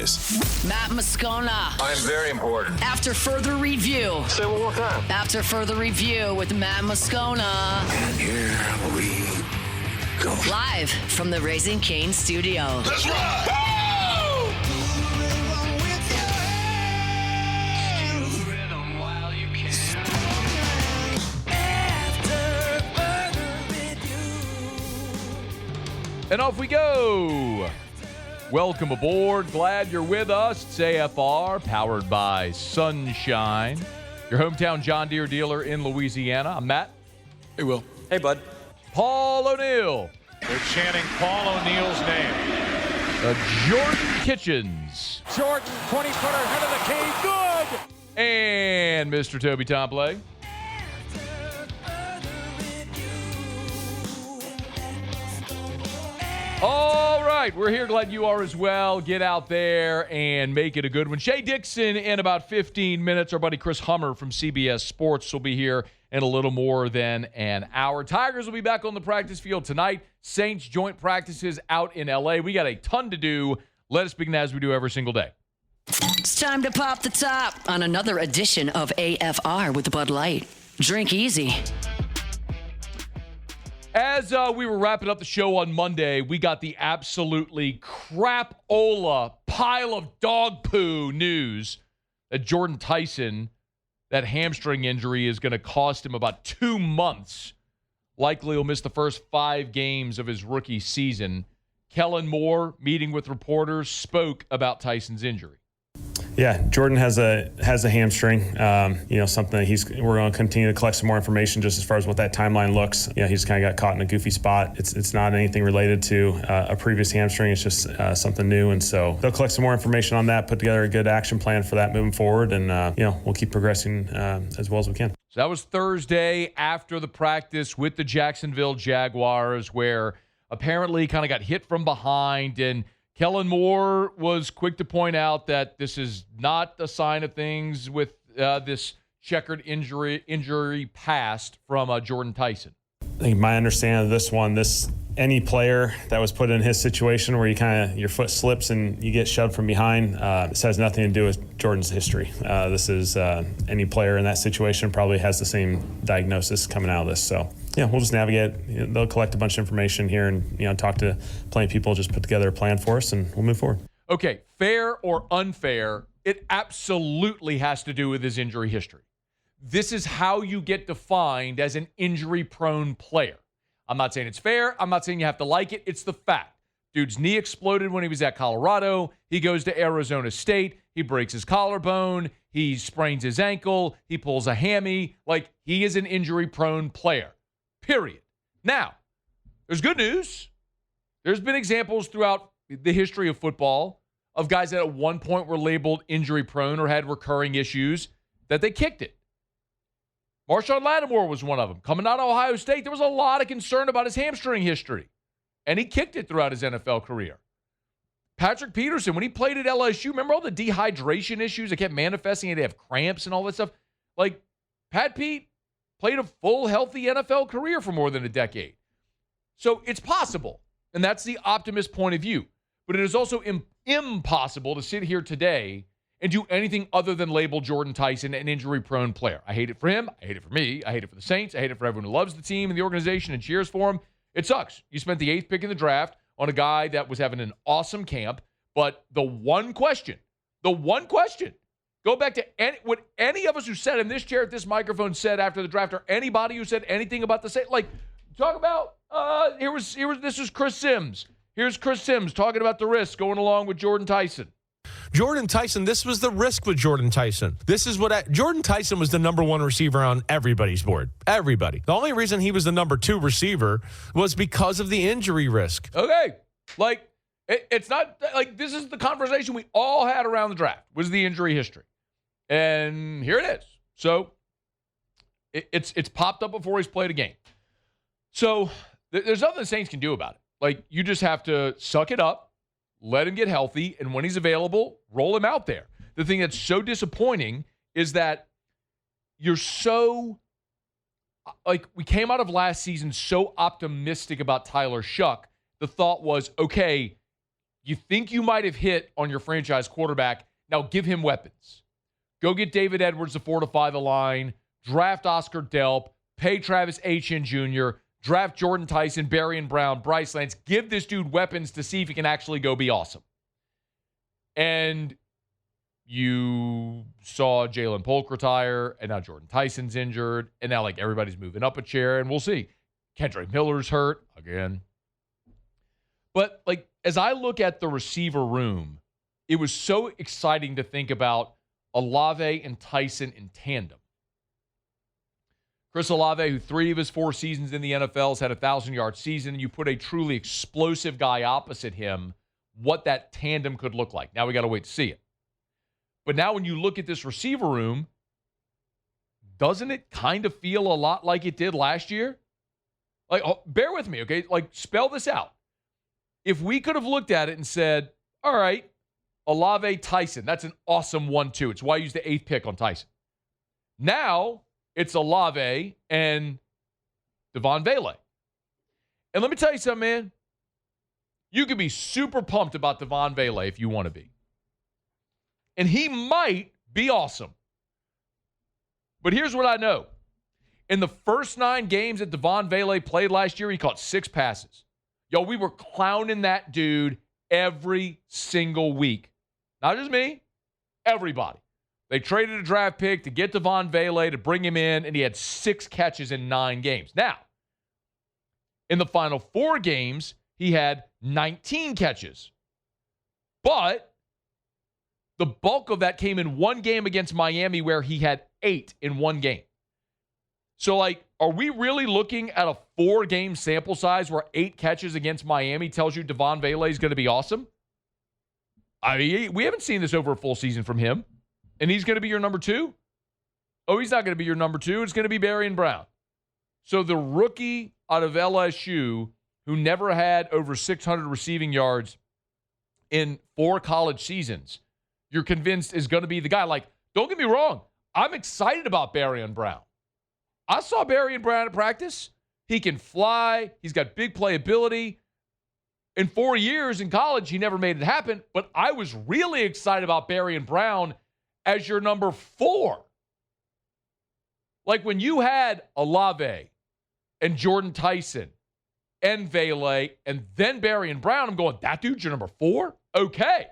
Matt Moscona. I'm very important. After further review. Say it one more time. After further review with Matt Moscona. And here we go. Live from the Raising Cane studio. Let's ride! And off we go. Welcome aboard. Glad you're with us. It's AFR, powered by Sunshine, your hometown John Deere dealer in Louisiana. I'm Matt. Hey, Will. Hey, bud. Paul O'Neill. They're chanting Paul O'Neill's name. Jordan Kitchens. Jordan, 20-footer, head of the cane, good! And Mr. Toby Tomplay. All right, we're here. Glad you are as well. Get out there and make it a good one. Shea Dixon in about 15 minutes. Our buddy Chris Hummer from CBS Sports will be here in a little more than an hour. Tigers will be back on the practice field tonight. Saints joint practices out in L.A. We got a ton to do. Let us begin as we do every single day. It's time to pop the top on another edition of AFR with Bud Light. Drink easy. As we were wrapping up the show on Monday, we got the absolutely crapola pile of dog poo news that Jordyn Tyson, that hamstring injury is going to cost him about 2 months. Likely he'll miss the first 5 games of his rookie season. Kellen Moore, meeting with reporters, spoke about Tyson's injury. Yeah, Jordyn has a hamstring. Something that we're going to continue to collect some more information just as far as what that timeline looks. Yeah, he just kind of got caught in a goofy spot. It's not anything related to a previous hamstring. It's just something new, and so they'll collect some more information on that, put together a good action plan for that moving forward, and we'll keep progressing as well as we can. So that was Thursday after the practice with the Jacksonville Jaguars, where apparently kind of got hit from behind, and Kellen Moore was quick to point out that this is not a sign of things with this checkered injury past from Jordyn Tyson. I think my understanding of this one, any player that was put in his situation where your foot slips and you get shoved from behind, this has nothing to do with Jordyn's history. This is any player in that situation probably has the same diagnosis coming out of this. So yeah, we'll just navigate. They'll collect a bunch of information here and talk to plenty of people, just put together a plan for us, and we'll move forward. Okay, fair or unfair, it absolutely has to do with his injury history. This is how you get defined as an injury-prone player. I'm not saying it's fair. I'm not saying you have to like it. It's the fact. Dude's knee exploded when he was at Colorado. He goes to Arizona State. He breaks his collarbone. He sprains his ankle. He pulls a hammy. Like, he is an injury-prone player, period. Now, there's good news. There's been examples throughout the history of football of guys that at one point were labeled injury-prone or had recurring issues that they kicked it. Marshawn Lattimore was one of them. Coming out of Ohio State, there was a lot of concern about his hamstring history, and he kicked it throughout his NFL career. Patrick Peterson, when he played at LSU, remember all the dehydration issues that kept manifesting? He'd have cramps and all that stuff. Like, Pat Pete played a full, healthy NFL career for more than a decade. So it's possible, and that's the optimist point of view. But it is also impossible to sit here today and do anything other than label Jordyn Tyson an injury-prone player. I hate it for him. I hate it for me. I hate it for the Saints. I hate it for everyone who loves the team and the organization and cheers for him. It sucks. You spent the 8th pick in the draft on a guy that was having an awesome camp, but the one question, go back to what any of us who sat in this chair at this microphone said after the draft, or anybody who said anything about the Saints. Like, talk about, this is Chris Sims. Here's Chris Sims talking about the risk going along with Jordyn Tyson. Jordyn Tyson, this was the risk with Jordyn Tyson. Jordyn Tyson was the number 1 receiver on everybody's board. Everybody. The only reason he was the number 2 receiver was because of the injury risk. Okay. Like, it's not like this is the conversation we all had around the draft, was the injury history. And here it is. So it's popped up before he's played a game. So there's nothing the Saints can do about it. Like, you just have to suck it up, let him get healthy, and when he's available, roll him out there. The thing that's so disappointing is that you're so, like, we came out of last season so optimistic about Tyler Shuck. The thought was, okay, you think you might have hit on your franchise quarterback. Now give him weapons. Go get David Edwards to fortify the line, draft Oscar Delp, pay Travis Etienne Jr., draft Jordyn Tyson, Barry Brown, Bryce Lance. Give this dude weapons to see if he can actually go be awesome. And you saw Jalen Polk retire, and now Jordyn Tyson's injured, and now like everybody's moving up a chair, and we'll see. Kendrick Miller's hurt again. But like as I look at the receiver room, it was so exciting to think about Olave and Tyson in tandem. Chris Olave, who 3 of his 4 seasons in the NFL has had a 1,000-yard season, and you put a truly explosive guy opposite him, what that tandem could look like. Now we got to wait to see it. But now when you look at this receiver room, doesn't it kind of feel a lot like it did last year? Like, bear with me, okay? Like, spell this out. If we could have looked at it and said, all right, Olave, Tyson, that's an awesome 1-2. It's why I used the 8th pick on Tyson. Now it's Olave and Devon Vele. And let me tell you something, man. You could be super pumped about Devon Vele if you want to be. And he might be awesome. But here's what I know. In the first 9 games that Devon Vele played last year, he caught 6 passes. Yo, we were clowning that dude every single week. Not just me, everybody. They traded a draft pick to get Devon Vele to bring him in, and he had 6 catches in 9 games. Now, in the final 4 games, he had 19 catches. But the bulk of that came in 1 game against Miami where he had 8 in 1 game. So, like, are we really looking at a 4-game sample size where 8 catches against Miami tells you Devon Vele is going to be awesome? I mean, we haven't seen this over a full season from him. And he's going to be your number 2? Oh, he's not going to be your number 2. It's going to be Barry Brown. So the rookie out of LSU who never had over 600 receiving yards in 4 college seasons, you're convinced is going to be the guy. Like, don't get me wrong. I'm excited about Barry Brown. I saw Barry Brown at practice. He can fly. He's got big playability. In 4 years in college, he never made it happen. But I was really excited about Barry Brown as your number 4. Like when you had Olave and Jordyn Tyson and Vele and then Barry Brown, I'm going, that dude's your number 4? Okay.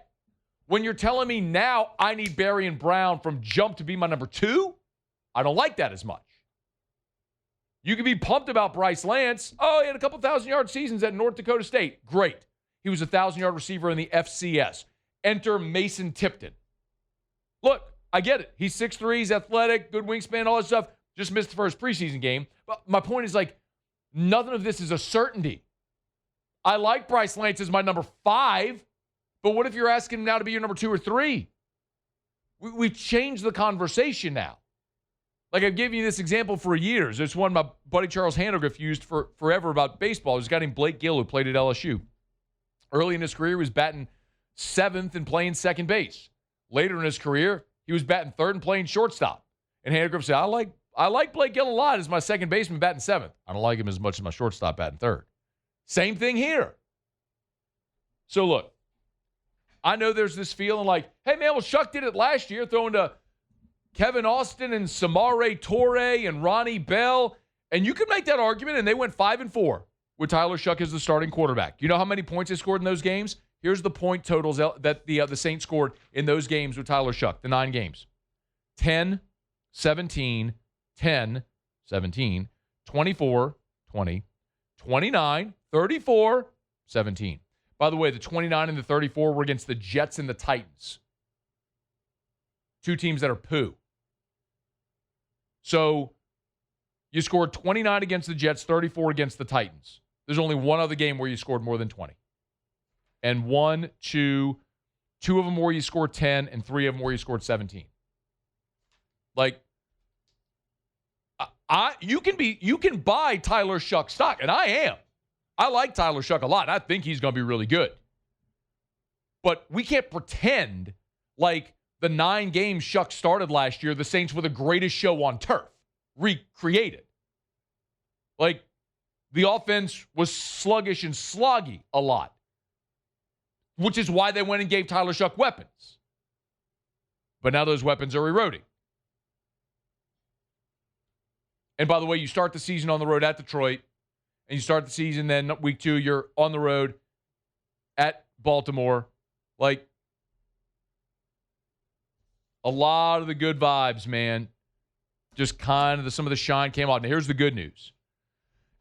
When you're telling me now I need Barry Brown from jump to be my number 2, I don't like that as much. You can be pumped about Bryce Lance. Oh, he had a couple 1,000-yard seasons at North Dakota State. Great. He was a 1,000-yard receiver in the FCS. Enter Mason Tipton. Look, I get it. He's 6'3", he's athletic, good wingspan, all that stuff. Just missed the first preseason game. But my point is, like, none of this is a certainty. I like Bryce Lance as my number 5, but what if you're asking him now to be your number 2 or 3? We've changed the conversation now. Like, I've given you this example for years. It's one my buddy Charles Handogriff used for forever about baseball. There's a guy named Blake Gill who played at LSU. Early in his career, he was batting 7th and playing second base. Later in his career, he was batting 3rd and playing shortstop. And Handogriff said, I like Blake Gill a lot as my second baseman batting 7th. I don't like him as much as my shortstop batting 3rd. Same thing here. So look, I know there's this feeling like, hey man, well Shuck did it last year, throwing to Kevin Austin and Samare Torre and Ronnie Bell. And you could make that argument, and they went 5-4 with Tyler Shuck as the starting quarterback. You know how many points they scored in those games? Here's the point totals that the Saints scored in those games with Tyler Shuck, the 9 games. 10, 17, 10, 17, 24, 20, 29, 34, 17. By the way, the 29 and the 34 were against the Jets and the Titans. 2 teams that are poo. So you scored 29 against the Jets, 34 against the Titans. There's only one other game where you scored more than 20. And 2 of them where you scored 10, and 3 of them where you scored 17. Like, you can buy Tyler Shuck stock, and I am. I like Tyler Shuck a lot. I think he's going to be really good. But we can't pretend like the 9 games Shuck started last year, the Saints were the greatest show on turf, recreated. Like, the offense was sluggish and sloggy a lot. which is why they went and gave Tyler Shuck weapons. But now those weapons are eroding. And by the way, you start the season on the road at Detroit, and you start the season then week 2, you're on the road at Baltimore. Like, a lot of the good vibes, man, just kind of some of the shine came out. Now, here's the good news.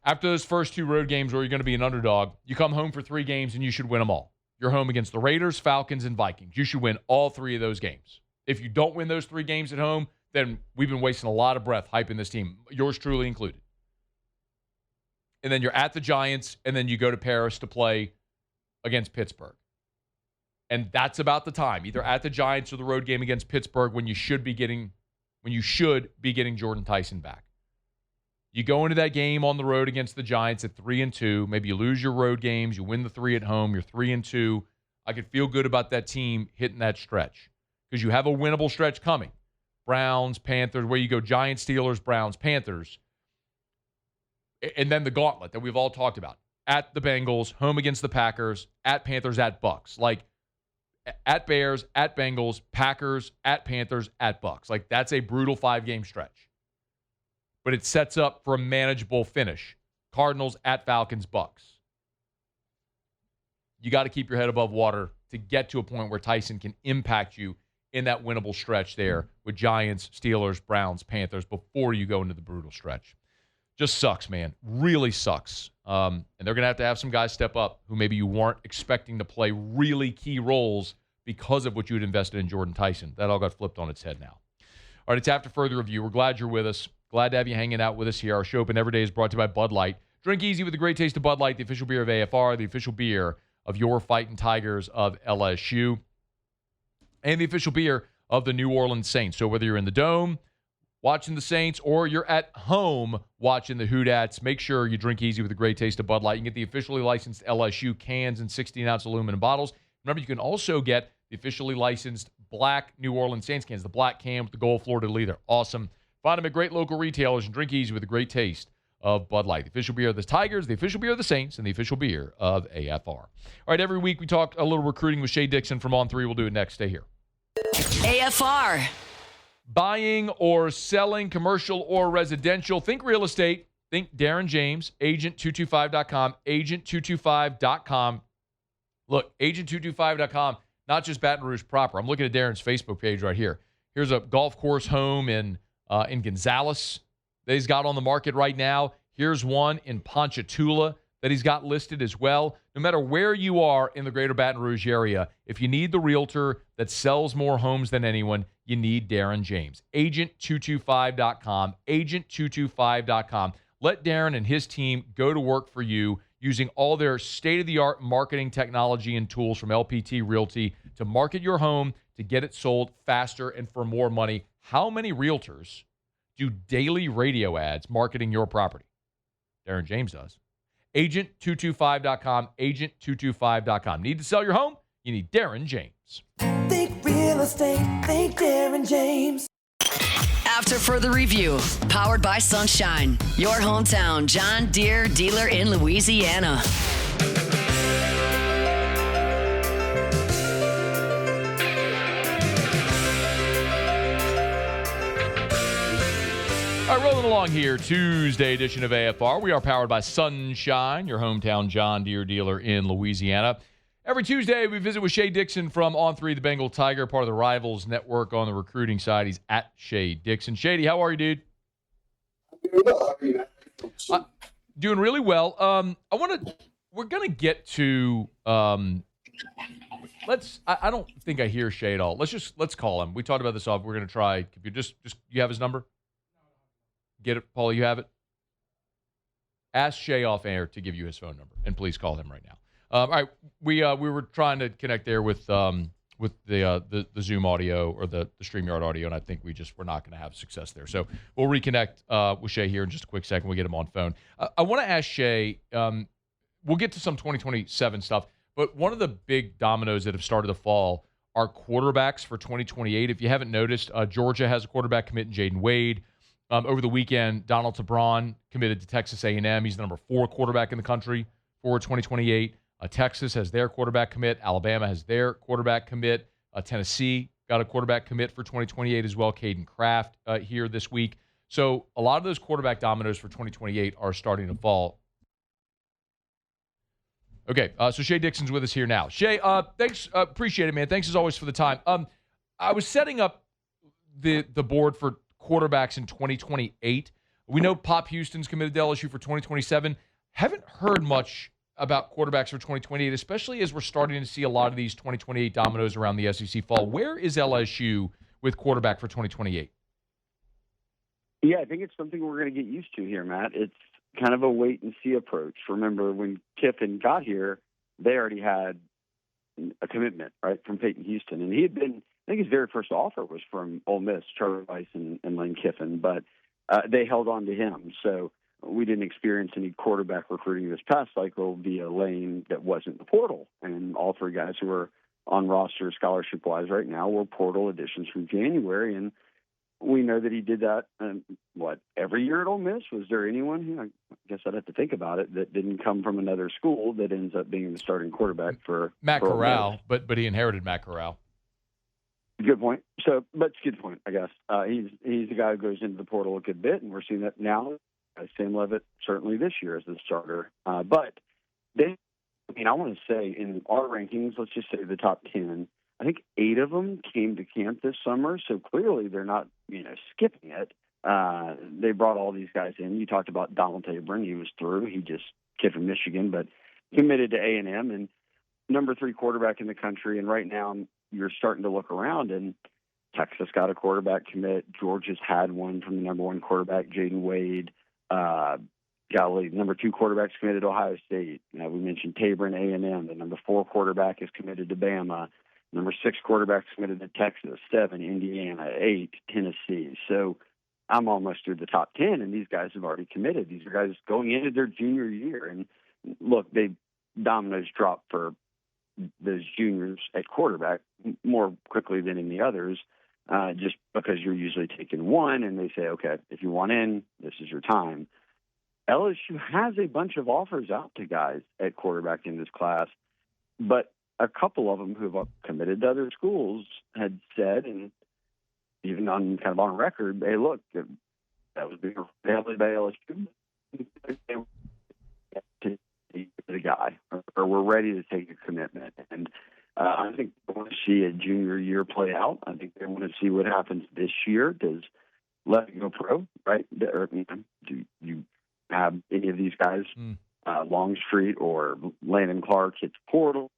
After those first 2 road games where you're going to be an underdog, you come home for 3 games and you should win them all. You're home against the Raiders, Falcons, and Vikings. You should win all 3 of those games. If you don't win those 3 games at home, then we've been wasting a lot of breath hyping this team, yours truly included. And then you're at the Giants, and then you go to Paris to play against Pittsburgh. And that's about the time, either at the Giants or the road game against Pittsburgh, when you should be getting Jordyn Tyson back. You go into that game on the road against the Giants at 3-2. Maybe you lose your road games. You win the 3 at home. You're 3-2. I could feel good about that team hitting that stretch because you have a winnable stretch coming. Browns, Panthers, where you go Giants, Steelers, Browns, Panthers. And then the gauntlet that we've all talked about. At the Bengals, home against the Packers, at Panthers, at Bucks. Like, at Bears, at Bengals, Packers, at Panthers, at Bucks. Like, that's a brutal 5-game stretch. But it sets up for a manageable finish. Cardinals, at Falcons, Bucks. You got to keep your head above water to get to a point where Tyson can impact you in that winnable stretch there with Giants, Steelers, Browns, Panthers before you go into the brutal stretch. Just sucks, man. Really sucks. And they're going to have some guys step up who maybe you weren't expecting to play really key roles because of what you had invested in Jordyn Tyson. That all got flipped on its head now. All right, it's After Further Review. We're glad you're with us. Glad to have you hanging out with us here. Our show open every day is brought to you by Bud Light. Drink easy with the great taste of Bud Light, the official beer of AFR, the official beer of your Fighting Tigers of LSU, and the official beer of the New Orleans Saints. So whether you're in the Dome watching the Saints or you're at home watching the Hoodats, make sure you drink easy with the great taste of Bud Light. You can get the officially licensed LSU cans in 16-ounce aluminum bottles. Remember, you can also get the officially licensed black New Orleans Saints cans, the black can with the gold fleur-de-lis. They're awesome. Find them at great local retailers and drink easy with the great taste of Bud Light. The official beer of the Tigers, the official beer of the Saints, and the official beer of AFR. All right, every week we talk a little recruiting with Shea Dixon from On3. We'll do it next. Stay here. AFR. Buying or selling, commercial or residential. Think real estate. Think Darren James, agent225.com, agent225.com. Look, agent225.com, not just Baton Rouge proper. I'm looking at Darren's Facebook page right here. Here's a golf course home in Gonzales that he's got on the market right now. Here's one in Ponchatoula that he's got listed as well. No matter where you are in the greater Baton Rouge area, if you need the realtor that sells more homes than anyone, you need Darren James. Agent225.com, agent225.com. Let Darren and his team go to work for you using all their state-of-the-art marketing technology and tools from LPT Realty to market your home, to get it sold faster and for more money. How many realtors do daily radio ads marketing your property? Darren James does. Agent225.com, agent225.com. Need to sell your home? You need Darren James. Think real estate, think Darren James. After Further Review, powered by Sunshine, your hometown John Deere dealer in Louisiana. All right, rolling along here, Tuesday edition of AFR. We are powered by Sunshine, your hometown John Deere dealer in Louisiana. Every Tuesday, we visit with Shea Dixon from On3, the Bengal Tiger, part of the Rivals Network on the recruiting side. He's at Shea Dixon. Shady, how are you, dude? Doing really well. We're going to get to, I don't think I hear Shea at all. Let's call him. We talked about this off. We're going to try. You have his number? Get it, Paul, you have it? Ask Shea off air to give you his phone number, and please call him right now. All right, we were trying to connect there with the Zoom audio or the StreamYard audio, and I think we're not going to have success there. So we'll reconnect with Shea here in just a quick second. We'll get him on phone. I want to ask Shea, we'll get to some 2027 stuff, but one of the big dominoes that have started to fall are quarterbacks for 2028. If you haven't noticed, Georgia has a quarterback commit in Jaden Wade. Over the weekend, Donald Tabron committed to Texas A&M. He's the number 4 quarterback in the country for 2028. Texas has their quarterback commit. Alabama has their quarterback commit. Tennessee got a quarterback commit for 2028 as well. Caden Kraft here this week. So a lot of those quarterback dominoes for 2028 are starting to fall. Okay, so Shea Dixon's with us here now. Shea, thanks. Appreciate it, man. Thanks as always for the time. I was setting up the board for quarterbacks in 2028. We know Pop Houston's committed to LSU for 2027. Haven't heard much about quarterbacks for 2028, especially as we're starting to see a lot of these 2028 dominoes around the SEC fall. Where is LSU with quarterback for 2028? Yeah, I think it's something we're going to get used to here, Matt. It's kind of a wait-and-see approach. Remember, when Kiffin got here, they already had a commitment, right, from Peyton Houston. And he had been, I think his very first offer was from Ole Miss, Charlie Weiss and Lane Kiffin, but they held on to him. So we didn't experience any quarterback recruiting this past cycle via Lane that wasn't the portal. And all three guys who are on roster scholarship-wise right now were portal additions from January. And we know that he did that, every year at Ole Miss? Was there anyone who, I guess I'd have to think about it, that didn't come from another school that ends up being the starting quarterback for Matt for Corral, but he inherited Matt Corral. Good point. So, but it's a good point, I guess. He's the guy who goes into the portal a good bit, and we're seeing that now. Sam Levitt certainly this year as the starter. But they, I want to say in our rankings, let's just say the top 10, I think 8 of them came to camp this summer. So clearly they're not, skipping it. They brought all these guys in. You talked about Donald Tabron. He was through. He just kid from Michigan, but committed to A&M and number 3 quarterback in the country. And right now you're starting to look around, and Texas got a quarterback commit. Georgia's had one from the number 1 quarterback, Jaden Wade. Number 2 quarterbacks committed to Ohio State. We mentioned Tabor and A&M. The number 4 quarterback is committed to Bama. Number 6 quarterbacks committed to Texas. 7, Indiana. 8, Tennessee. So I'm almost through the top 10, and these guys have already committed. These are guys going into their junior year. And look, dominoes drop for those juniors at quarterback more quickly than in the others, just because you're usually taking one, and they say, okay, if you want in, this is your time. LSU has a bunch of offers out to guys at quarterback in this class, but a couple of them who have committed to other schools had said, and even on record, hey, look, that was being handled by LSU. The guy, or we're ready to take a commitment. And I think they want to see a junior year play out. I think they want to see what happens this year. Does let go pro, right? Or, do you have any of these guys, Longstreet or Landon Clark, hits portal?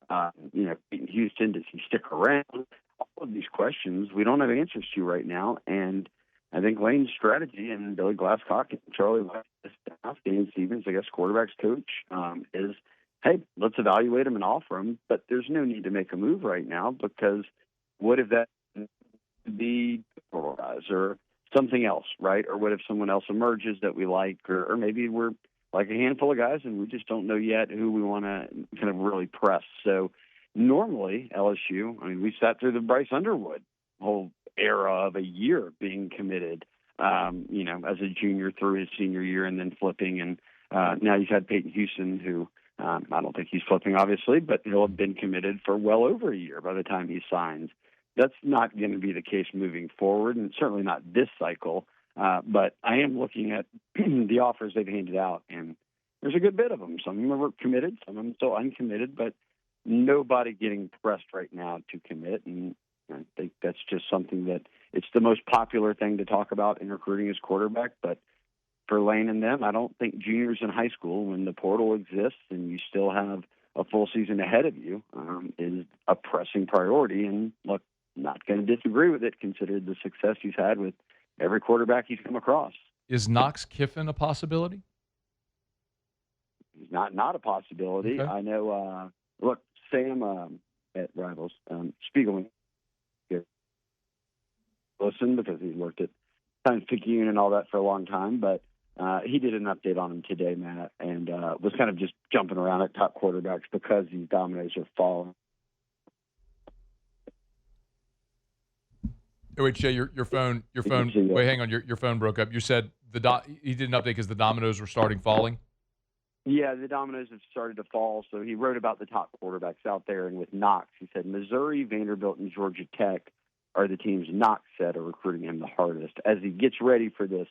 Peyton Houston, does he stick around? All of these questions we don't have answers to right now. And I think Lane's strategy, and Billy Glasscock and Charlie Weiss, Dan Stevens, I guess quarterback's coach, is, hey, let's evaluate him and offer him. But there's no need to make a move right now, because what if that the portal guys or something else, right? Or what if someone else emerges that we like, or maybe we're like a handful of guys and we just don't know yet who we want to kind of really press. So normally LSU, we sat through the Bryce Underwood whole era of a year being committed, as a junior through his senior year and then flipping. And now you've had Peyton Houston, who I don't think he's flipping, obviously, but he'll have been committed for well over a year by the time he signs. That's not going to be the case moving forward, and certainly not this cycle. But I am looking at the offers they've handed out, and there's a good bit of them. Some of them are committed, some of them still uncommitted, but nobody getting pressed right now to commit. And I think that's just something that it's the most popular thing to talk about in recruiting as quarterback. But for Lane and them, I don't think juniors in high school, when the portal exists and you still have a full season ahead of you, is a pressing priority. And look, not going to disagree with it, considered the success he's had with every quarterback he's come across. Is Knox Kiffin a possibility? He's not a possibility. Okay. I know. Look, Sam at Rivals, Spiegelman, listen, because he's worked at Times Picayune and all that for a long time, but he did an update on him today, Matt, and was kind of just jumping around at top quarterbacks because these dominoes are falling. Oh, wait, Shea, your phone. Wait, hang on. Your phone broke up. You said he did an update because the dominoes were starting falling. Yeah, the dominoes have started to fall. So he wrote about the top quarterbacks out there, and with Knox, he said Missouri, Vanderbilt, and Georgia Tech are the teams Knox said are recruiting him the hardest as he gets ready for this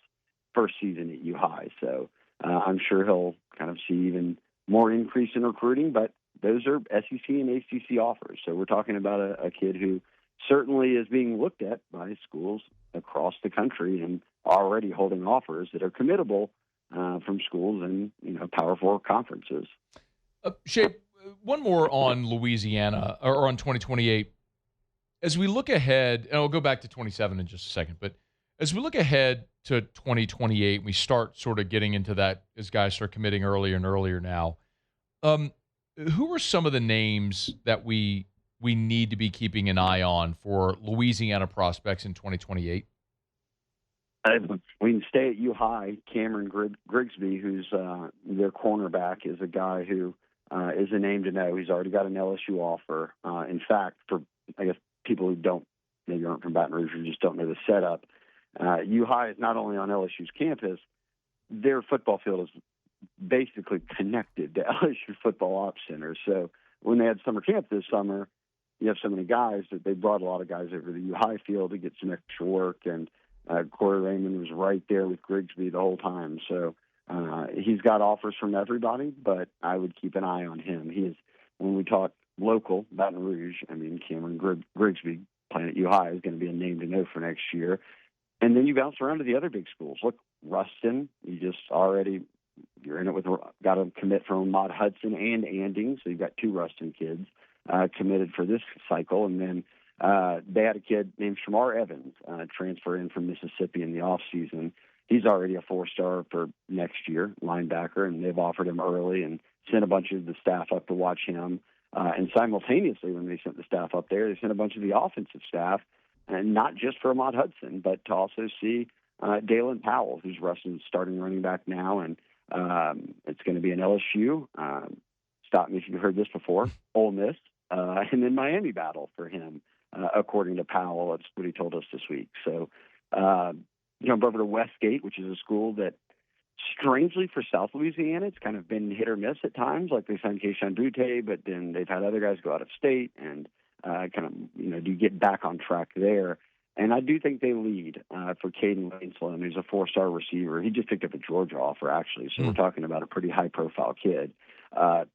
first season at U High. So I'm sure he'll kind of see even more increase in recruiting, but those are SEC and ACC offers. So we're talking about a kid who certainly is being looked at by schools across the country and already holding offers that are committable from schools and Power Four conferences. Shea, one more on Louisiana or on 2028. As we look ahead, and I'll go back to 27 in just a second, but as we look ahead to 2028, we start sort of getting into that as guys start committing earlier and earlier now. Who are some of the names that we need to be keeping an eye on for Louisiana prospects in 2028? We can stay at U High. Cameron Grigsby, who's their cornerback, is a guy who is a name to know. He's already got an LSU offer. In fact, for I guess people who maybe aren't from Baton Rouge or just don't know the setup, U High is not only on LSU's campus, their football field is basically connected to LSU Football Ops Center. So when they had summer camp this summer, you have so many guys that they brought a lot of guys over to the U High field to get some extra work, and Corey Raymond was right there with Grigsby the whole time. So he's got offers from everybody, but I would keep an eye on him. He is, when we talk local, Baton Rouge, I mean, Cameron Grigsby playing at U High is going to be a name to know for next year. And then you bounce around to the other big schools. Look, Ruston, you're in it with, got a commit from Ahmad Hudson and Anding, so you've got two Ruston kids committed for this cycle. And then they had a kid named Shamar Evans transfer in from Mississippi in the offseason. He's already a 4-star for next year, linebacker, and they've offered him early and sent a bunch of the staff up to watch him. And simultaneously, when they sent the staff up there, they sent a bunch of the offensive staff, and not just for Ahmad Hudson, but to also see Dalen Powell, who's Ruston's starting running back now, and it's going to be an LSU. Stop me if you've heard this before. Ole Miss, and then Miami battle for him, according to Powell. That's what he told us this week. So jump over to Westgate, which is a school that, strangely for South Louisiana, it's kind of been hit or miss at times. Like they signed Keishawn Butte, but then they've had other guys go out of state, and do you get back on track there? And I do think they lead for Caden Lane-Sloan, who's a 4-star receiver. He just picked up a Georgia offer, actually, so we're talking about a pretty high-profile kid.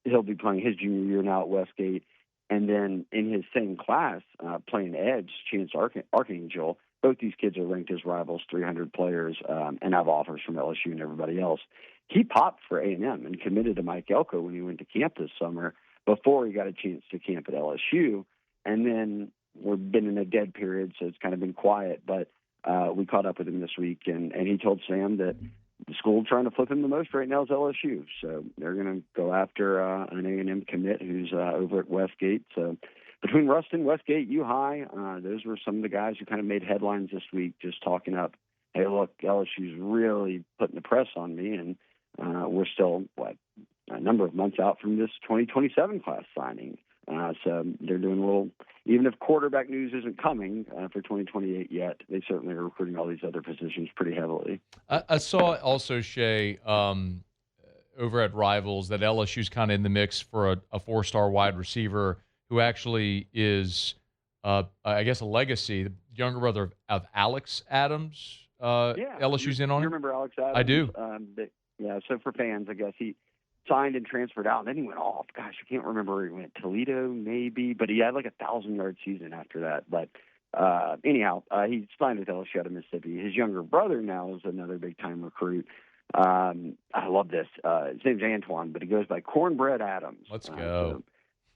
He'll be playing his junior year now at Westgate, and then in his same class, playing edge, Chance Archangel. Both these kids are ranked as rivals, 300 players, and have offers from LSU and everybody else. He popped for A&M and committed to Mike Elko when he went to camp this summer before he got a chance to camp at LSU. And then we've been in a dead period, so it's kind of been quiet. But we caught up with him this week, and he told Sam that the school trying to flip him the most right now is LSU. So they're going to go after an A&M commit who's over at Westgate. So between Ruston, Westgate, U High, those were some of the guys who kind of made headlines this week, just talking up, hey, look, LSU's really putting the press on me, and we're still, a number of months out from this 2027 class signing. So they're doing a little, even if quarterback news isn't coming for 2028 yet, they certainly are recruiting all these other positions pretty heavily. I saw also, Shea, over at Rivals, that LSU's kind of in the mix for a 4-star wide receiver who actually is, I guess, a legacy, the younger brother of Alex Adams. LSU's in on him? You remember Alex Adams? I do. So for fans, I guess he signed and transferred out, and then he went off. Gosh, I can't remember where he went. Toledo, maybe, but he had like 1,000-yard season after that. But anyhow, he signed with LSU out of Mississippi. His younger brother now is another big-time recruit. I love this. His name's Antoine, but he goes by Cornbread Adams. Let's go.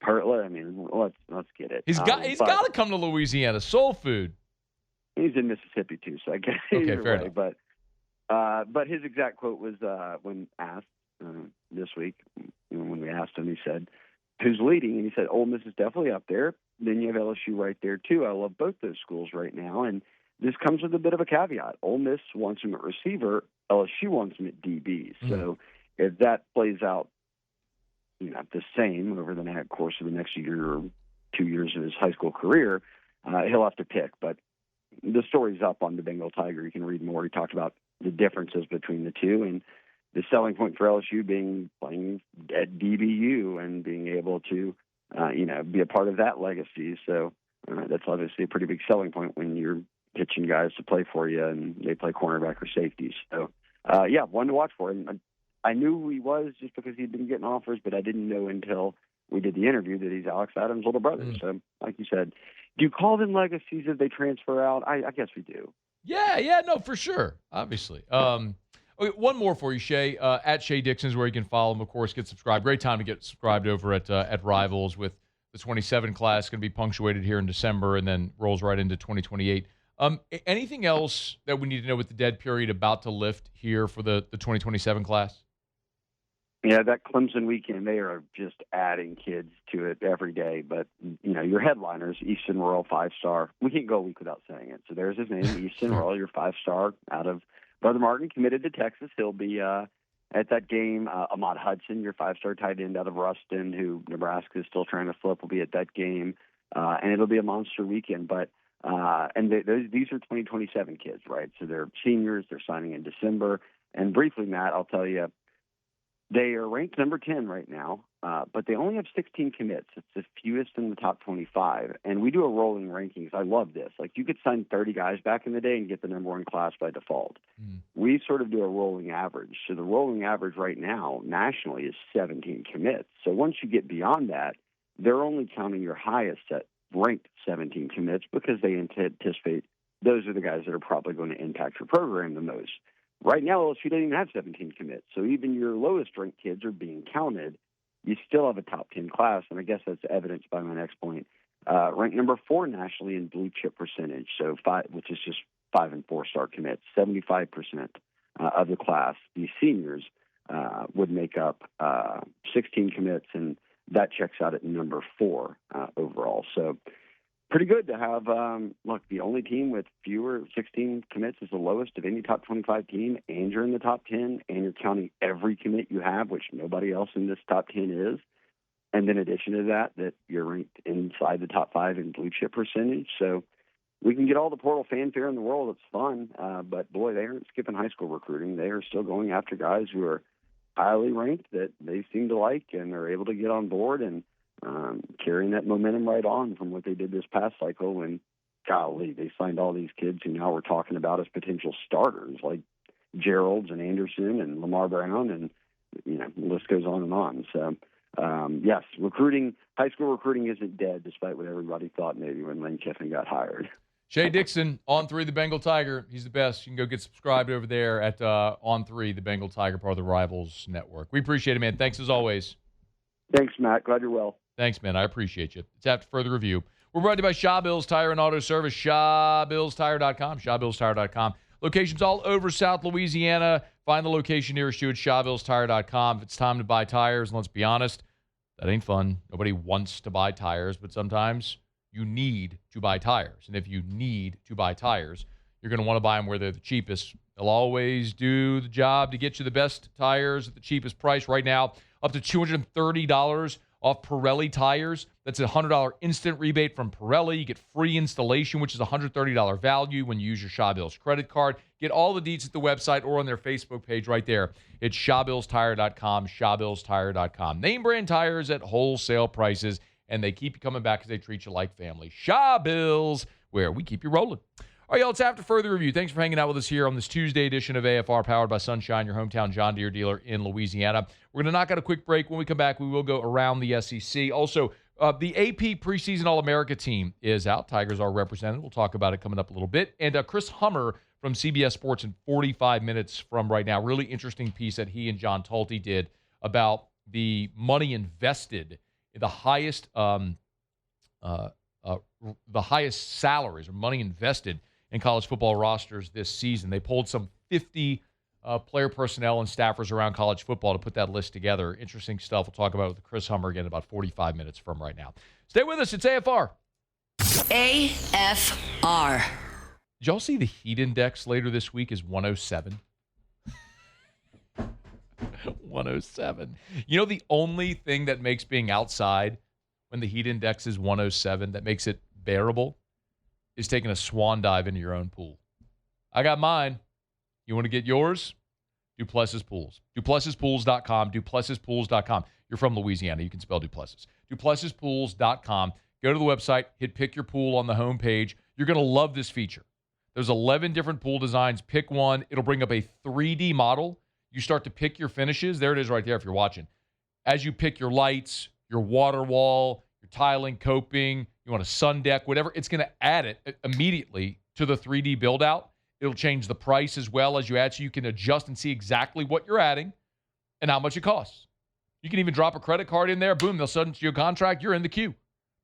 Let's get it. He's got to come to Louisiana. Soul food. He's in Mississippi too, so I guess okay, fair enough. But his exact quote was when asked this week, when we asked him, he said, "Who's leading?" And he said, "Ole Miss is definitely up there. Then you have LSU right there too. I love both those schools right now, and this comes with a bit of a caveat. Ole Miss wants him at receiver. LSU wants him at DB. So if that plays out, the same over the course of the next year or 2 years of his high school career, he'll have to pick. But the story's up on the Bengal Tiger. You can read more. He talked about the differences between the two, and the selling point for LSU being playing at DBU and being able to, be a part of that legacy. So that's obviously a pretty big selling point when you're pitching guys to play for you and they play cornerback or safety. So, one to watch for. And I knew who he was just because he'd been getting offers, but I didn't know until we did the interview that he's Alex Adams' little brother. So, like you said, do you call them legacies if they transfer out? I guess we do. Yeah, no, for sure, obviously. Okay, one more for you, Shea. At Shea Dixon is where you can follow him. Of course, get subscribed. Great time to get subscribed over at Rivals with the 27 class. Going to be punctuated here in December and then rolls right into 2028. Anything else that we need to know with the dead period about to lift here for the 2027 class? Yeah, that Clemson weekend, they are just adding kids to it every day. But, your headliners, Easton Royal, 5-star. We can't go a week without saying it. So there's his name, Easton Royal, your 5-star out of Brother Martin, committed to Texas. He'll be at that game. Ahmad Hudson, your 5-star tight end out of Ruston, who Nebraska is still trying to flip, will be at that game. And it'll be a monster weekend. But these are 2027 kids, right? So they're seniors. They're signing in December. And briefly, Matt, I'll tell you, they are ranked number 10 right now, but they only have 16 commits. It's the fewest in the top 25. And we do a rolling rankings. I love this. Like, you could sign 30 guys back in the day and get the number one class by default. We sort of do a rolling average. So the rolling average right now nationally is 17 commits. So once you get beyond that, they're only counting your highest set ranked 17 commits because they anticipate those are the guys that are probably going to impact your program the most. Right now, LSU doesn't even have 17 commits, so even your lowest-ranked kids are being counted. You still have a top 10 class, and I guess that's evidenced by my next point. Ranked number 4 nationally in blue chip percentage, so 5, which is just 5- and 4-star commits. 75% of the class, these seniors, would make up 16 commits, and that checks out at number 4 overall. So pretty good to have, the only team with fewer 16 commits is the lowest of any top 25 team, and you're in the top 10, and you're counting every commit you have, which nobody else in this top 10 is. And in addition to that you're ranked inside the top 5 in blue chip percentage. So we can get all the portal fanfare in the world. It's fun. But, boy, they aren't skipping high school recruiting. They are still going after guys who are highly ranked that they seem to like, and they're able to get on board and carrying that momentum right on from what they did this past cycle when, golly, they signed all these kids who now we're talking about as potential starters, like Geralds and Anderson and Lamar Brown, and, the list goes on and on. So, yes, high school recruiting isn't dead, despite what everybody thought maybe when Lane Kiffin got hired. Shea Dixon, On 3, the Bengal Tiger. He's the best. You can go get subscribed over there at On 3, the Bengal Tiger, part of the Rivals Network. We appreciate it, man. Thanks as always. Thanks, Matt. Glad you're well. Thanks, man. I appreciate you. It's after further review. We're brought to you by Shaw Bills Tire and Auto Service, ShawBillsTire.com, ShawBillsTire.com. Locations all over South Louisiana. Find the location nearest you at ShawBillsTire.com. If it's time to buy tires, and let's be honest, that ain't fun. Nobody wants to buy tires, but sometimes you need to buy tires. And if you need to buy tires, you're going to want to buy them where they're the cheapest. They'll always do the job to get you the best tires at the cheapest price. Right now, up to $230 off Pirelli tires. That's a $100 instant rebate from Pirelli. You get free installation, which is a $130 value when you use your Shaw Bills credit card. Get all the deets at the website or on their Facebook page right there. It's ShawBillsTire.com, ShawBillsTire.com. Name brand tires at wholesale prices, and they keep you coming back because they treat you like family. Shaw Bills, where we keep you rolling. All right, y'all, it's after further review. Thanks for hanging out with us here on this Tuesday edition of AFR, powered by Sunshine, your hometown John Deere dealer in Louisiana. We're going to knock out a quick break. When we come back, we will go around the SEC. Also, the AP preseason All-America team is out. Tigers are represented. We'll talk about it coming up a little bit. And Chris Hummer from CBS Sports in 45 minutes from right now. Really interesting piece that he and John Talty did about the money invested in the highest salaries or money invested in college football rosters this season. They pulled some 50 player personnel and staffers around college football to put that list together. Interesting stuff. We'll talk about it with Chris Hummer again in about 45 minutes from right now. Stay with us. It's AFR. AFR. Did y'all see the heat index later this week is 107? 107. You know, the only thing that makes being outside when the heat index is 107 that makes it bearable is taking a swan dive into your own pool. I got mine. You want to get yours? Duplessis Pools. DuplessisPools.com. DuplessisPools.com. You're from Louisiana. You can spell Duplessis. DuplessisPools.com. Go to the website. Hit pick your pool on the homepage. You're going to love this feature. There's 11 different pool designs. Pick one. It'll bring up a 3D model. You start to pick your finishes. There it is right there if you're watching. As you pick your lights, your water wall, your tiling, coping, you want a sun deck, whatever, it's going to add it immediately to the 3D build-out. It'll change the price as well as you add, so you can adjust and see exactly what you're adding and how much it costs. You can even drop a credit card in there. Boom, they'll send you a contract. You're in the queue.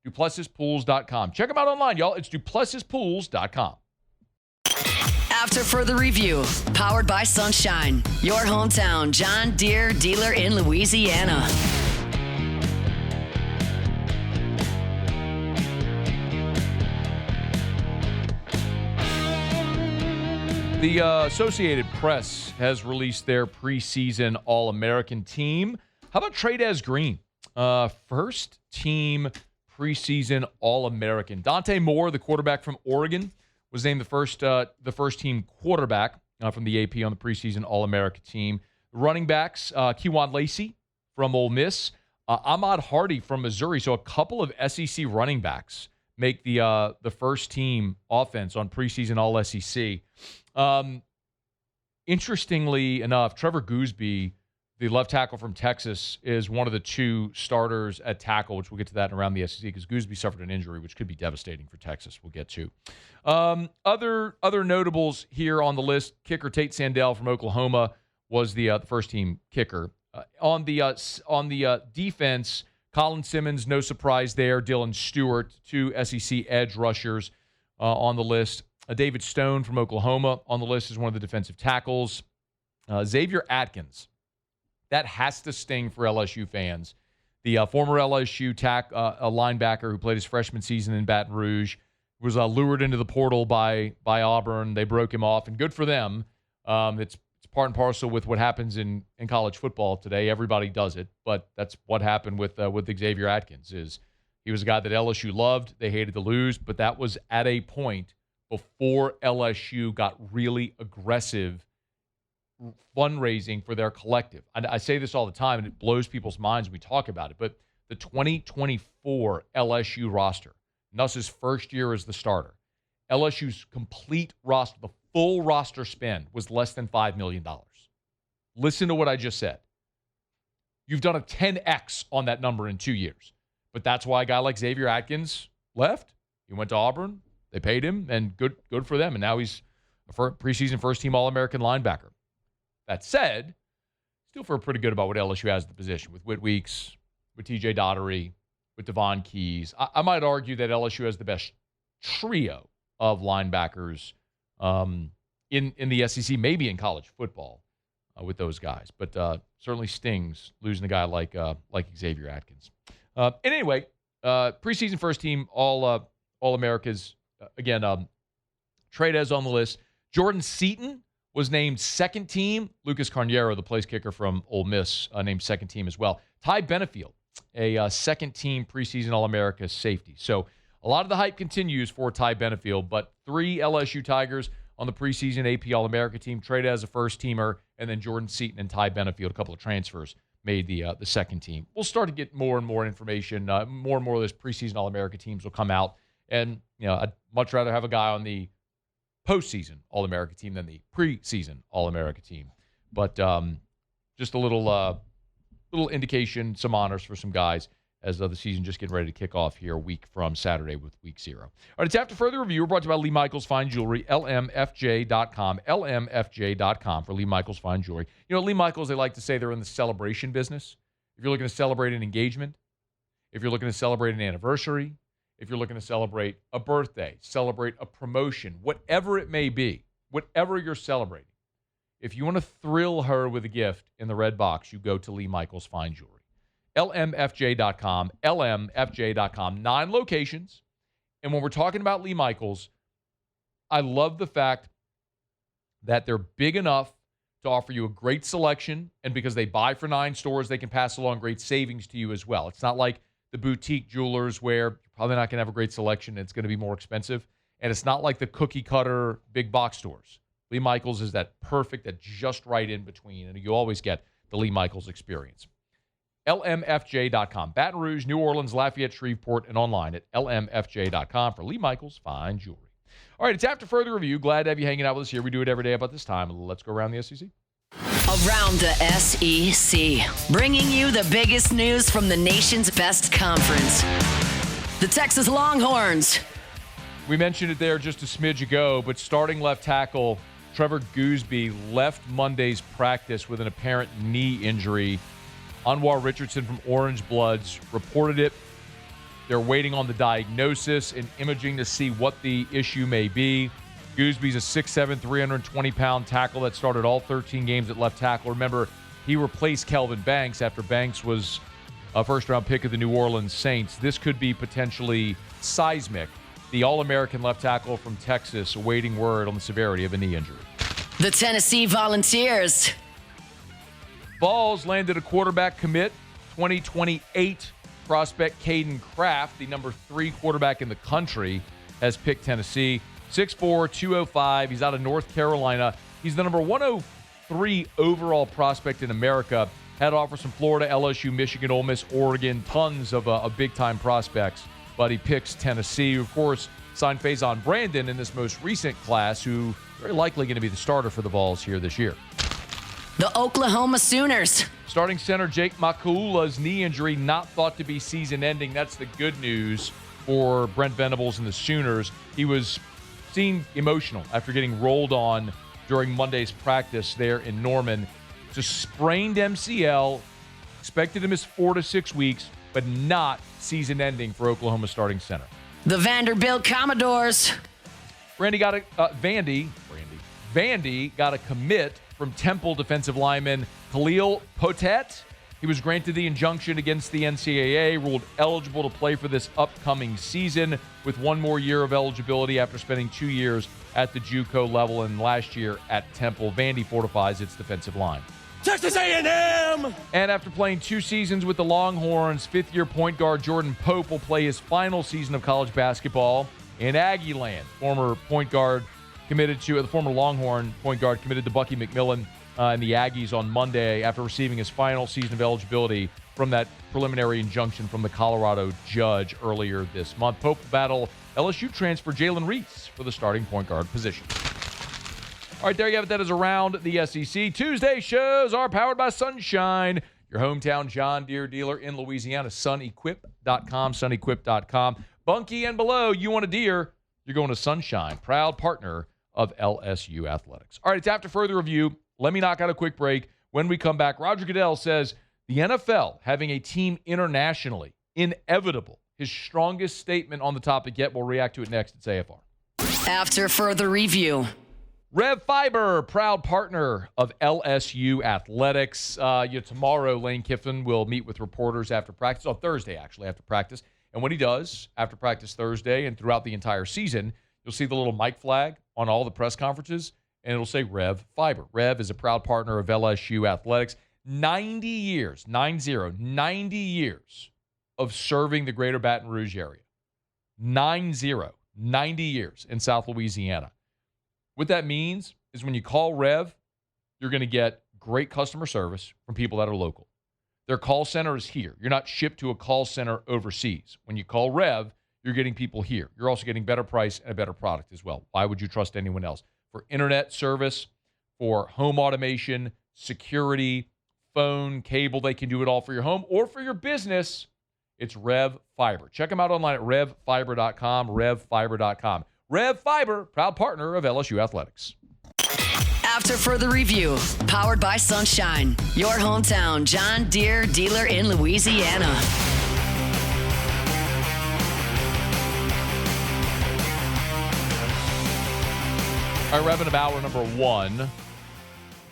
DuplessisPools.com. Check them out online, y'all. It's DuplessisPools.com. After further review, powered by Sunshine, your hometown John Deere dealer in Louisiana. The Associated Press has released their preseason All-American team. How about Trey'Dez Green? First team preseason All-American. Dante Moore, the quarterback from Oregon, was named the first team quarterback from the AP on the preseason All-America team. Running backs, Kewan Lacey from Ole Miss, Ahmad Hardy from Missouri. So a couple of SEC running backs make the first team offense on preseason All-SEC. Interestingly enough, Trevor Gooseby, the left tackle from Texas, is one of the two starters at tackle, which we'll get to that around the SEC because Gooseby suffered an injury, which could be devastating for Texas. We'll get to. Other notables here on the list, kicker Tate Sandell from Oklahoma was the first team kicker. On the defense, Colin Simmons, no surprise there. Dylan Stewart, two SEC edge rushers on the list. David Stone from Oklahoma on the list is one of the defensive tackles. Xavier Atkins. That has to sting for LSU fans. The former LSU a linebacker who played his freshman season in Baton Rouge was lured into the portal by Auburn. They broke him off, and good for them. It's part and parcel with what happens in college football today. Everybody does it, but that's what happened with Xavier Atkins. Is he was a guy that LSU loved. They hated to lose, but that was at a point before LSU got really aggressive fundraising for their collective. I say this all the time, and it blows people's minds when we talk about it, but the 2024 LSU roster, Nuss's first year as the starter, LSU's complete roster, the full roster spend was less than $5 million. Listen to what I just said. You've done a 10X on that number in 2 years. But that's why a guy like Xavier Atkins left. He went to Auburn. They paid him, and good for them. And now he's a preseason first-team All-American linebacker. That said, still feel pretty good about what LSU has at the position with Whit Weeks, with TJ Daugherty, with Devon Keys. I might argue that LSU has the best trio of linebackers in the SEC, maybe in college football with those guys. But certainly stings losing a guy like Xavier Atkins. And anyway, preseason first team All-Americas. Again, Trey'Dez on the list. Jordan Seaton was named second team. Lucas Carniero, the place kicker from Ole Miss, named second team as well. Ty Benefield, a second team preseason All-America safety. So a lot of the hype continues for Ty Benefield, but 3 LSU Tigers on the preseason AP All-America team. Trey'Dez a first teamer, and then Jordan Seaton and Ty Benefield, a couple of transfers, made the second team. We'll start to get more and more information. More and more of those preseason All-America teams will come out. And, I'd much rather have a guy on the postseason All-America team than the preseason All-America team. But just a little indication, some honors for some guys as the season just getting ready to kick off here a week from Saturday with week 0. All right, it's After Further Review. We're brought to you by Lee Michaels Fine Jewelry, lmfj.com, lmfj.com for Lee Michaels Fine Jewelry. Lee Michaels, they like to say they're in the celebration business. If you're looking to celebrate an engagement, if you're looking to celebrate an anniversary, if you're looking to celebrate a birthday, celebrate a promotion, whatever it may be, whatever you're celebrating, if you want to thrill her with a gift in the red box, you go to Lee Michaels Fine Jewelry. LMFJ.com, LMFJ.com, 9 locations. And when we're talking about Lee Michaels, I love the fact that they're big enough to offer you a great selection, and because they buy for 9 stores, they can pass along great savings to you as well. It's not like the boutique jewelers where you're probably not going to have a great selection. It's going to be more expensive. And it's not like the cookie cutter big box stores. Lee Michaels is that perfect, that just right in between, and you always get the Lee Michaels experience. LMFJ.com. Baton Rouge, New Orleans, Lafayette, Shreveport, and online at LMFJ.com for Lee Michaels Fine Jewelry. All right, it's After Further Review. Glad to have you hanging out with us here. We do it every day about this time. Let's go around the SEC. Around the SEC, bringing you the biggest news from the nation's best conference. The Texas Longhorns. We mentioned it there just a smidge ago, but starting left tackle Trevor Gooseby left Monday's practice with an apparent knee injury. Anwar Richardson from Orange Bloods reported it. They're waiting on the diagnosis and imaging to see what the issue may be. Gooseby's a 6'7", 320-pound tackle that started all 13 games at left tackle. Remember, he replaced Kelvin Banks after Banks was a first-round pick of the New Orleans Saints. This could be potentially seismic. The All-American left tackle from Texas awaiting word on the severity of a knee injury. The Tennessee Volunteers. Vols landed a quarterback commit, 2028 prospect Caden Kraft, the number 3 quarterback in the country, has picked Tennessee. 6'4", 205. He's out of North Carolina. He's the number 103 overall prospect in America. Had offers from Florida, LSU, Michigan, Ole Miss, Oregon, tons of big-time prospects. But he picks Tennessee. Of course, signed Faison Brandon in this most recent class, who very likely going to be the starter for the Vols here this year. The Oklahoma Sooners. Starting center Jake Makuula's knee injury not thought to be season-ending. That's the good news for Brent Venables and the Sooners. He was seen emotional after getting rolled on during Monday's practice there in Norman. It's a sprained MCL, expected to miss 4 to 6 weeks, but not season-ending for Oklahoma starting center. The Vanderbilt Commodores. Vandy got a commit from Temple defensive lineman Khalil Potet. He was granted the injunction against the NCAA, ruled eligible to play for this upcoming season with 1 more year of eligibility after spending 2 years at the JUCO level and last year at Temple. Vandy fortifies its defensive line. Texas A&M! And after playing 2 seasons with the Longhorns, 5th-year point guard Jordan Pope will play his final season of college basketball in Aggie Land. The former Longhorn point guard committed to Bucky McMillan and the Aggies on Monday after receiving his final season of eligibility from that preliminary injunction from the Colorado judge earlier this month. Pope will battle LSU transfer Jalen Reese for the starting point guard position. All right, there you have it. That is Around the SEC. Tuesday shows are powered by Sunshine, your hometown John Deere dealer in Louisiana. SunEquip.com, SunEquip.com. Bunky and below, you want a Deere, you're going to Sunshine, proud partner of LSU Athletics. All right, it's After Further Review. Let me knock out a quick break. When we come back, Roger Goodell says the NFL having a team internationally, inevitable. His strongest statement on the topic yet. We'll react to it next at AFR. After Further Review. Rev Fiber, proud partner of LSU Athletics. Tomorrow, Lane Kiffin will meet with reporters after practice, on Thursday, actually, after practice. And when he does, after practice Thursday and throughout the entire season, you'll see the little mic flag on all the press conferences, and it'll say Rev Fiber. Rev is a proud partner of LSU Athletics. 90 years of serving the greater Baton Rouge area. 90 years in South Louisiana. What that means is when you call Rev, you're going to get great customer service from people that are local. Their call center is here. You're not shipped to a call center overseas. When you call Rev, you're getting people here. You're also getting better price and a better product as well. Why would you trust anyone else? For internet service, for home automation, security, phone, cable, they can do it all for your home or for your business. It's Rev Fiber. Check them out online at revfiber.com, revfiber.com. Rev Fiber, proud partner of LSU Athletics. After Further Review, powered by Sunshine, your hometown John Deere dealer in Louisiana. All right, wrapping up hour number 1.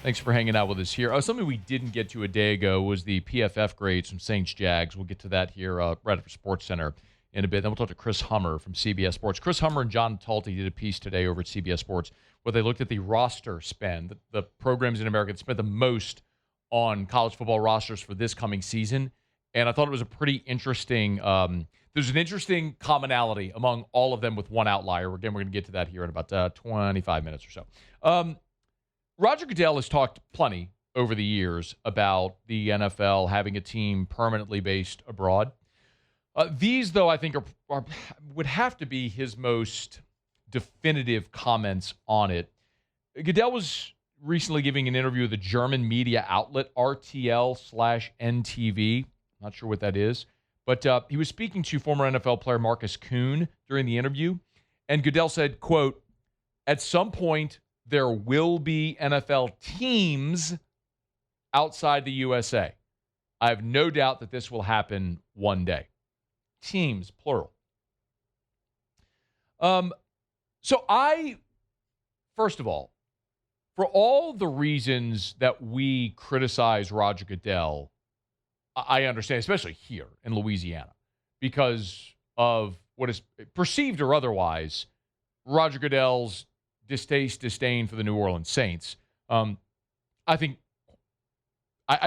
Thanks for hanging out with us here. Something we didn't get to a day ago was the PFF grades from Saints Jags. We'll get to that here right after Sports Center in a bit. Then we'll talk to Chris Hummer from CBS Sports. Chris Hummer and John Talty did a piece today over at CBS Sports where they looked at the roster spend, the programs in America that spent the most on college football rosters for this coming season. And I thought it was a pretty interesting there's an interesting commonality among all of them with one outlier. Again, we're going to get to that here in about 25 minutes or so. Roger Goodell has talked plenty over the years about the NFL having a team permanently based abroad. These, though, I think would have to be his most definitive comments on it. Goodell was recently giving an interview with the German media outlet RTL/NTV. Not sure what that is. But he was speaking to former NFL player Marcus Kuhn during the interview. And Goodell said, quote, "At some point, there will be NFL teams outside the USA. I have no doubt that this will happen one day." Teams, plural. First of all, for all the reasons that we criticize Roger Goodell, I understand, especially here in Louisiana, because of what is perceived or otherwise, Roger Goodell's disdain for the New Orleans Saints. I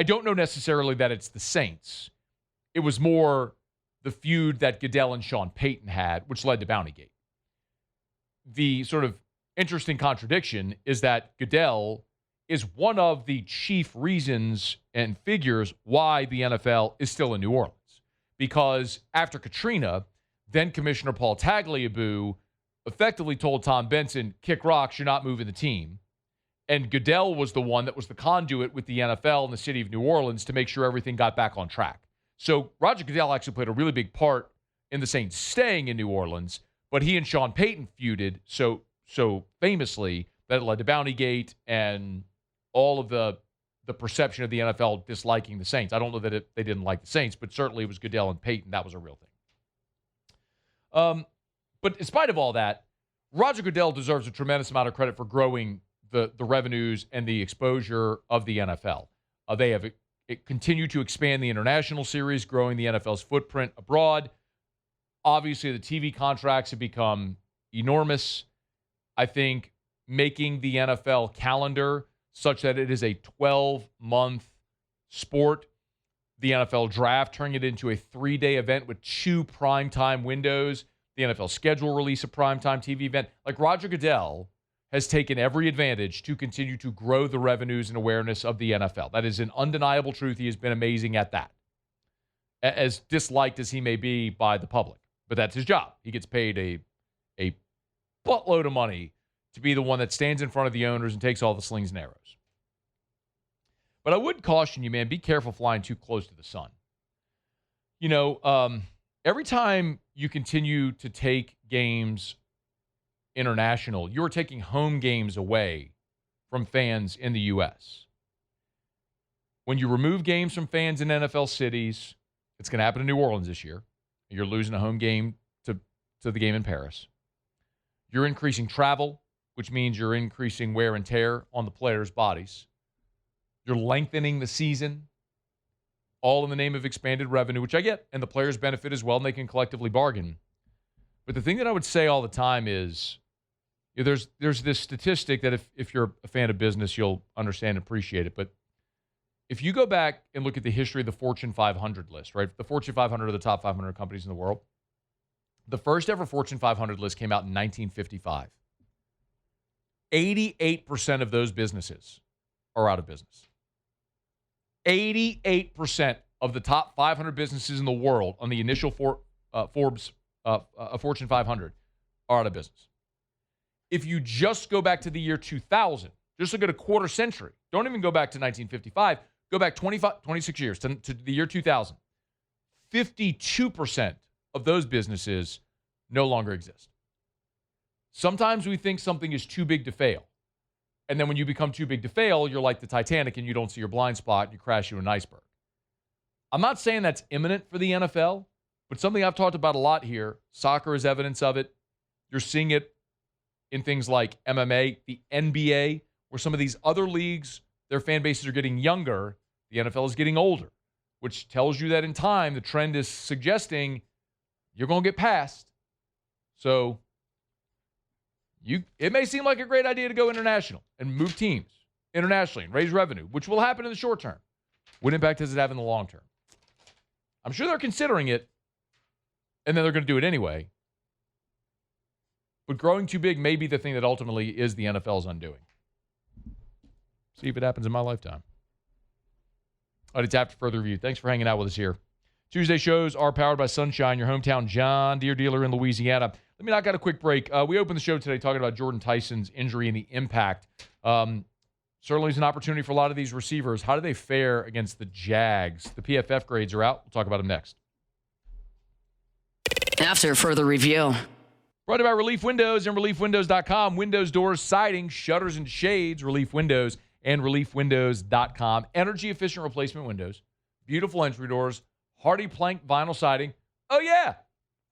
don't know necessarily that it's the Saints. It was more the feud that Goodell and Sean Payton had, which led to Bountygate. The sort of interesting contradiction is that Goodell is one of the chief reasons and figures why the NFL is still in New Orleans. Because after Katrina, then Commissioner Paul Tagliabue effectively told Tom Benson, kick rocks, you're not moving the team. And Goodell was the one that was the conduit with the NFL and the city of New Orleans to make sure everything got back on track. So Roger Goodell actually played a really big part in the Saints staying in New Orleans, but he and Sean Payton feuded so famously that it led to Bountygate and all of the perception of the NFL disliking the Saints. I don't know that they didn't like the Saints, but certainly it was Goodell and Payton. That was a real thing. But in spite of all that, Roger Goodell deserves a tremendous amount of credit for growing the revenues and the exposure of the NFL. They have continued to expand the international series, growing the NFL's footprint abroad. Obviously, the TV contracts have become enormous. I think making the NFL calendar such that it is a 12-month sport, the NFL draft, turning it into a 3-day event with 2 primetime windows, the NFL schedule release a primetime TV event. Like Roger Goodell has taken every advantage to continue to grow the revenues and awareness of the NFL. That is an undeniable truth. He has been amazing at that, as disliked as he may be by the public. But that's his job. He gets paid a buttload of money to be the one that stands in front of the owners and takes all the slings and arrows. But I would caution you, man, be careful flying too close to the sun. You know, every time you continue to take games international, you're taking home games away from fans in the U.S. When you remove games from fans in NFL cities, it's going to happen in New Orleans this year. You're losing a home game to the game in Paris. You're increasing travel, which means you're increasing wear and tear on the players' bodies. You're lengthening the season, all in the name of expanded revenue, which I get, and the players benefit as well, and they can collectively bargain. But the thing that I would say all the time is, there's this statistic that if you're a fan of business, you'll understand and appreciate it. But if you go back and look at the history of the Fortune 500 list, right? The Fortune 500 are the top 500 companies in the world. The first ever Fortune 500 list came out in 1955. 88% of those businesses are out of business. 88% of the top 500 businesses in the world on the initial Forbes Fortune 500 are out of business. If you just go back to the year 2000, just look at a quarter century, don't even go back to 1955, go back 26 years to the year 2000, 52% of those businesses no longer exist. Sometimes we think something is too big to fail. And then when you become too big to fail, you're like the Titanic and you don't see your blind spot and you crash into an iceberg. I'm not saying that's imminent for the NFL, but something I've talked about a lot here. Soccer is evidence of it. You're seeing it in things like MMA, the NBA, where some of these other leagues, their fan bases are getting younger. The NFL is getting older, which tells you that in time, the trend is suggesting you're going to get passed. So it may seem like a great idea to go international and move teams internationally and raise revenue, which will happen in the short term. What impact does it have in the long term? I'm sure they're considering it, and then they're going to do it anyway. But growing too big may be the thing that ultimately is the NFL's undoing. See if it happens in my lifetime. All right, it's after further review. Thanks for hanging out with us here. Tuesday shows are powered by Sunshine, your hometown John Deere dealer in Louisiana. Let me knock out a quick break. We opened the show today talking about Jordyn Tyson's injury and the impact. Certainly is an opportunity for a lot of these receivers. How do they fare against the Jags? The PFF grades are out. We'll talk about them next. After further review. Brought to you by Relief Windows and ReliefWindows.com. Windows, doors, siding, shutters, and shades. Relief Windows and ReliefWindows.com. Energy-efficient replacement windows. Beautiful entry doors. Hardy plank vinyl siding. Oh, yeah.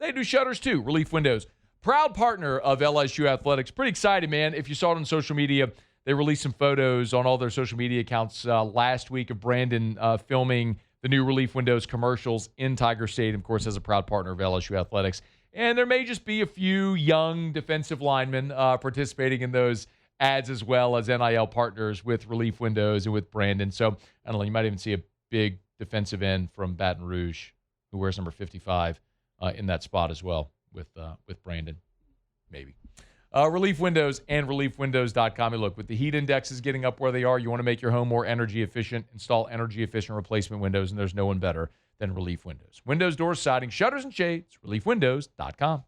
They do shutters, too. Relief Windows. Proud partner of LSU Athletics. Pretty excited, man. If you saw it on social media, they released some photos on all their social media accounts last week of Brandon filming the new Relief Windows commercials in Tiger Stadium, of course, as a proud partner of LSU Athletics. And there may just be a few young defensive linemen participating in those ads as well as NIL partners with Relief Windows and with Brandon. So, I don't know, you might even see a big defensive end from Baton Rouge who wears number 55 in that spot as well with Brandon, maybe. Relief Windows and ReliefWindows.com. And look, with the heat indexes getting up where they are, you want to make your home more energy efficient. Install energy efficient replacement windows, and there's no one better than Relief Windows. Windows, doors, siding, shutters, and shades. ReliefWindows.com.